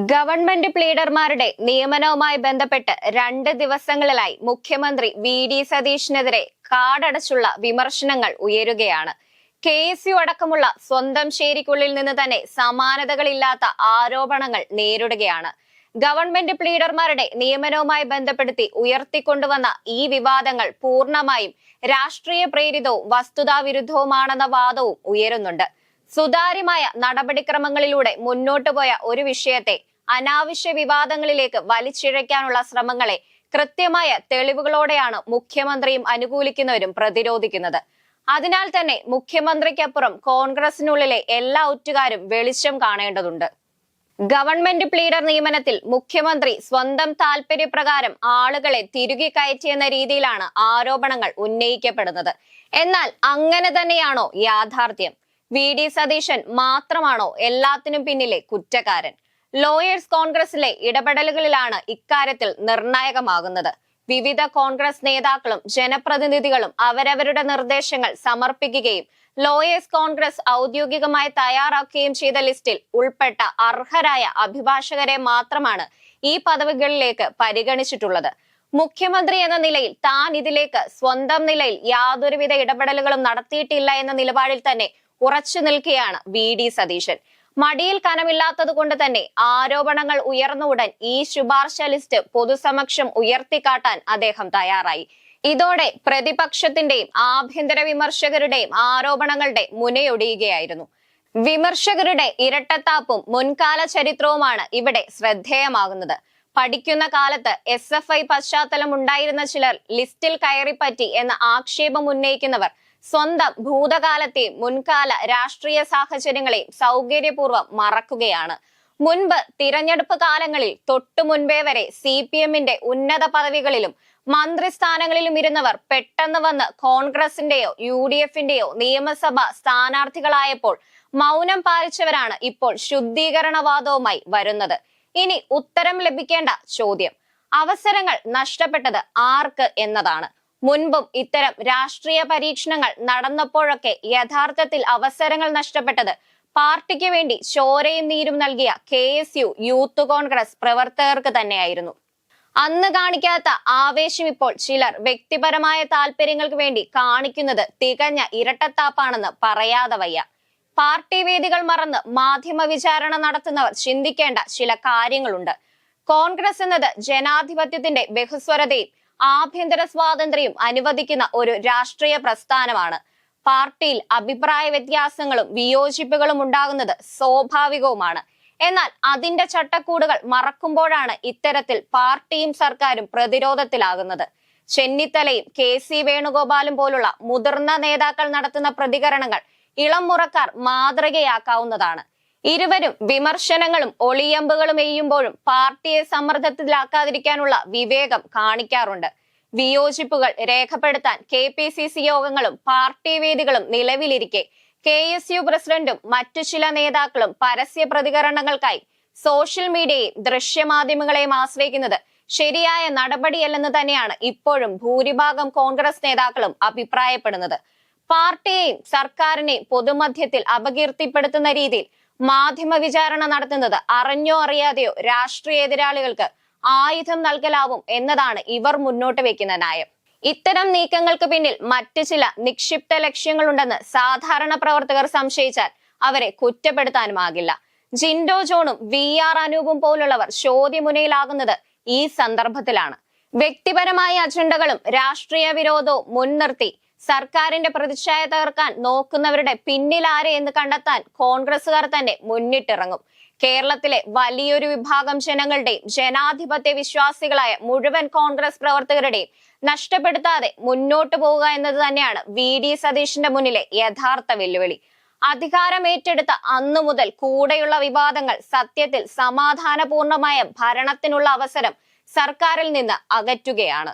Government പ്ലീഡർമാരുടെ നിയമനവുമായി ബന്ധപ്പെട്ട് 2 ദിവസങ്ങളിലായി മുഖ്യമന്ത്രി വി.ഡി. സതീശനെതിരെ കാടടച്ചുള്ള വിമർശനങ്ങൾ ഉയരുകയാണ്. കെ.എസ്.യു അടക്കമുള്ള സ്വന്തം ശേരിക്കുള്ളിൽ നിന്ന് തന്നെ സമാനതകളില്ലാത്ത ആരോപണങ്ങൾ നേരിടുകയാണ്. ഗവൺമെന്റ് പ്ലീഡർമാരുടെ നിയമനവുമായി ബന്ധപ്പെടുത്തി ഉയർത്തിക്കൊണ്ടുവന്ന ഈ വിവാദങ്ങൾ പൂർണ്ണമായും രാഷ്ട്രീയ പ്രേരിതവും വസ്തുതാവിരുദ്ധവുമാണെന്ന വാദവും ഉയരുന്നുണ്ട്. സുതാര്യമായ നടപടിക്രമങ്ങളിലൂടെ മുന്നോട്ടു പോയ ഒരു വിഷയത്തെ അനാവശ്യ വിവാദങ്ങളിലേക്ക് വലിച്ചിഴയ്ക്കാനുള്ള ശ്രമങ്ങളെ കൃത്യമായ തെളിവുകളോടെയാണ് മുഖ്യമന്ത്രിയും അനുകൂലിക്കുന്നവരും പ്രതിരോധിക്കുന്നത്. അതിനാൽ തന്നെ മുഖ്യമന്ത്രിക്കപ്പുറം കോൺഗ്രസിനുള്ളിലെ എല്ലാ ഒറ്റുകാരും വെളിച്ചം കാണേണ്ടതുണ്ട്. ഗവൺമെന്റ് പ്ലീഡർ നിയമനത്തിൽ മുഖ്യമന്ത്രി സ്വന്തം താൽപര്യപ്രകാരം ആളുകളെ തിരുകി കയറ്റിയെന്ന രീതിയിലാണ് ആരോപണങ്ങൾ ഉന്നയിക്കപ്പെടുന്നത്. എന്നാൽ അങ്ങനെ തന്നെയാണോ യാഥാർത്ഥ്യം? വി.ഡി. സതീശൻ മാത്രമാണോ എല്ലാത്തിനും പിന്നിലെ കുറ്റക്കാരൻ? ലോയേഴ്സ് കോൺഗ്രസിലെ ഇടപെടലുകളിലാണ് ഇക്കാര്യത്തിൽ നിർണായകമാകുന്നത്. വിവിധ കോൺഗ്രസ് നേതാക്കളും ജനപ്രതിനിധികളും അവരവരുടെ നിർദ്ദേശങ്ങൾ സമർപ്പിക്കുകയും ലോയേഴ്സ് കോൺഗ്രസ് ഔദ്യോഗികമായി തയ്യാറാക്കുകയും ചെയ്ത ലിസ്റ്റിൽ ഉൾപ്പെട്ട അർഹരായ അഭിഭാഷകരെ മാത്രമാണ് ഈ പദവികളിലേക്ക് പരിഗണിച്ചിട്ടുള്ളത്. മുഖ്യമന്ത്രി എന്ന നിലയിൽ താൻ ഇതിലേക്ക് സ്വന്തം നിലയിൽ യാതൊരുവിധ ഇടപെടലുകളും നടത്തിയിട്ടില്ല എന്ന നിലപാടിൽ തന്നെ ഉറച്ചു നിൽക്കുകയാണ് വി.ഡി. സതീശൻ. മടിയിൽ കനമില്ലാത്തത് കൊണ്ട് തന്നെ ആരോപണങ്ങൾ ഉയർന്ന ഉടൻ ഈ ശുപാർശ ലിസ്റ്റ് പൊതുസമക്ഷം ഉയർത്തിക്കാട്ടാൻ അദ്ദേഹം തയ്യാറായി. ഇതോടെ പ്രതിപക്ഷത്തിന്റെയും ആഭ്യന്തര വിമർശകരുടെയും ആരോപണങ്ങളുടെ മുനയൊടിയുകയായിരുന്നു. വിമർശകരുടെ ഇരട്ടത്താപ്പും മുൻകാല ചരിത്രവുമാണ് ഇവിടെ ശ്രദ്ധേയമാകുന്നത്. പഠിക്കുന്ന കാലത്ത് SFI പശ്ചാത്തലം ഉണ്ടായിരുന്ന ചിലർ ലിസ്റ്റിൽ കയറിപ്പറ്റി എന്ന ആക്ഷേപം ഉന്നയിക്കുന്നവർ സ്വന്തം ഭൂതകാലത്തെയും മുൻകാല രാഷ്ട്രീയ സാഹചര്യങ്ങളെയും സൗകര്യപൂർവ്വം മറക്കുകയാണ്. മുൻപ് തിരഞ്ഞെടുപ്പ് കാലങ്ങളിൽ തൊട്ടു മുൻപേ വരെ CPM-ന്റെ ഉന്നത പദവികളിലും മന്ത്രിസ്ഥാനങ്ങളിലും ഇരുന്നവർ പെട്ടെന്ന് വന്ന് കോൺഗ്രസിന്റെയോ UDF-ന്റെയോ നിയമസഭാ സ്ഥാനാർത്ഥികളായപ്പോൾ മൗനം പാലിച്ചവരാണ് ഇപ്പോൾ ശുദ്ധീകരണവാദവുമായി വരുന്നത്. ഇനി ഉത്തരം ലഭിക്കേണ്ട ചോദ്യം അവസരങ്ങൾ നഷ്ടപ്പെട്ടത് ആർക്ക് എന്നതാണ്. മുൻപും ഇത്തരം രാഷ്ട്രീയ പരീക്ഷണങ്ങൾ നടന്നപ്പോഴൊക്കെ യഥാർത്ഥത്തിൽ അവസരങ്ങൾ നഷ്ടപ്പെട്ടത് പാർട്ടിക്ക് വേണ്ടി ചോരയും നീരും നൽകിയ KSU യൂത്ത് കോൺഗ്രസ് പ്രവർത്തകർക്ക് തന്നെയായിരുന്നു. അന്ന് കാണിക്കാത്ത ആവേശം ഇപ്പോൾ ചിലർ വ്യക്തിപരമായ താല്പര്യങ്ങൾക്ക് വേണ്ടി കാണിക്കുന്നത് തികഞ്ഞ ഇരട്ടത്താപ്പാണെന്ന് പറയാതെ വയ്യ. പാർട്ടി വേദികൾ മറന്ന് മാധ്യമ വിചാരണ നടത്തുന്നവർ ചിന്തിക്കേണ്ട ചില കാര്യങ്ങളുണ്ട്. കോൺഗ്രസ് എന്നത് ജനാധിപത്യത്തിന്റെ ബഹുസ്വരതയും ആഭ്യന്തര സ്വാതന്ത്ര്യം അനുവദിക്കുന്ന ഒരു രാഷ്ട്രീയ പ്രസ്ഥാനമാണ്. പാർട്ടിയിൽ അഭിപ്രായ വ്യത്യാസങ്ങളും വിയോജിപ്പുകളും ഉണ്ടാകുന്നത് സ്വാഭാവികവുമാണ്. എന്നാൽ അതിന്റെ ചട്ടക്കൂടുകൾ മറക്കുമ്പോഴാണ് ഇത്തരത്തിൽ പാർട്ടിയും സർക്കാരും പ്രതിരോധത്തിലാകുന്നത്. ചെന്നിത്തലയും KC വേണുഗോപാലും പോലുള്ള മുതിർന്ന നേതാക്കൾ നടത്തുന്ന പ്രതികരണങ്ങൾ ഇളം മുറക്കാർ മാതൃകയാക്കാവുന്നതാണ്. ഇരുവരും വിമർശനങ്ങളും ഒളിയമ്പുകളും എയ്യുമ്പോഴും പാർട്ടിയെ സമ്മർദ്ദത്തിലാക്കാതിരിക്കാനുള്ള വിവേകം കാണിക്കാറുണ്ട്. വിയോജിപ്പുകൾ രേഖപ്പെടുത്താൻ KPCC യോഗങ്ങളും പാർട്ടി വേദികളും നിലവിലിരിക്കെ KSU പ്രസിഡന്റും മറ്റു ചില നേതാക്കളും പരസ്യ പ്രതികരണങ്ങൾക്കായി സോഷ്യൽ മീഡിയയെയും ദൃശ്യമാധ്യമങ്ങളെയും ആശ്രയിക്കുന്നത് ശരിയായ നടപടിയല്ലെന്ന് തന്നെയാണ് ഇപ്പോഴും ഭൂരിഭാഗം കോൺഗ്രസ് നേതാക്കളും അഭിപ്രായപ്പെടുന്നത്. പാർട്ടിയെയും സർക്കാരിനെയും പൊതുമധ്യത്തിൽ അപകീർത്തിപ്പെടുത്തുന്ന രീതിയിൽ മാധ്യമ വിചാരണ നടത്തുന്നത് അറിഞ്ഞോ അറിയാതെയോ രാഷ്ട്രീയ എതിരാളികൾക്ക് ആയുധം നൽകലാവും എന്നതാണ് ഇവർ മുന്നോട്ട് വെക്കുന്ന നയം. ഇത്തരം നീക്കങ്ങൾക്ക് പിന്നിൽ മറ്റു ചില നിക്ഷിപ്ത ലക്ഷ്യങ്ങളുണ്ടെന്ന് സാധാരണ പ്രവർത്തകർ സംശയിച്ചാൽ അവരെ കുറ്റപ്പെടുത്താനുമാകില്ല. ജിൻഡോ ജോണും VR അനൂപും പോലുള്ളവർ ചോദ്യമുനയിലാകുന്നത് ഈ സന്ദർഭത്തിലാണ്. വ്യക്തിപരമായ അജണ്ടകളും രാഷ്ട്രീയ വിരോധവും മുൻനിർത്തി സർക്കാരിന്റെ പ്രതിച്ഛായ തകർക്കാൻ നോക്കുന്നവരുടെ പിന്നിലാരെ എന്ന് കണ്ടെത്താൻ കോൺഗ്രസുകാർ തന്നെ മുന്നിട്ടിറങ്ങും. കേരളത്തിലെ വലിയൊരു വിഭാഗം ജനങ്ങളുടെയും ജനാധിപത്യ വിശ്വാസികളായ മുഴുവൻ കോൺഗ്രസ് പ്രവർത്തകരുടെയും നഷ്ടപ്പെടുത്താതെ മുന്നോട്ടു പോവുക എന്നത് തന്നെയാണ് വി.ഡി. സതീശന്റെ മുന്നിലെ യഥാർത്ഥ വെല്ലുവിളി. അധികാരം ഏറ്റെടുത്ത അന്നു മുതൽ കൂടെയുള്ള വിവാദങ്ങൾ സത്യത്തിൽ സമാധാനപൂർണമായ ഭരണത്തിനുള്ള അവസരം സർക്കാരിൽ നിന്ന് അകറ്റുകയാണ്.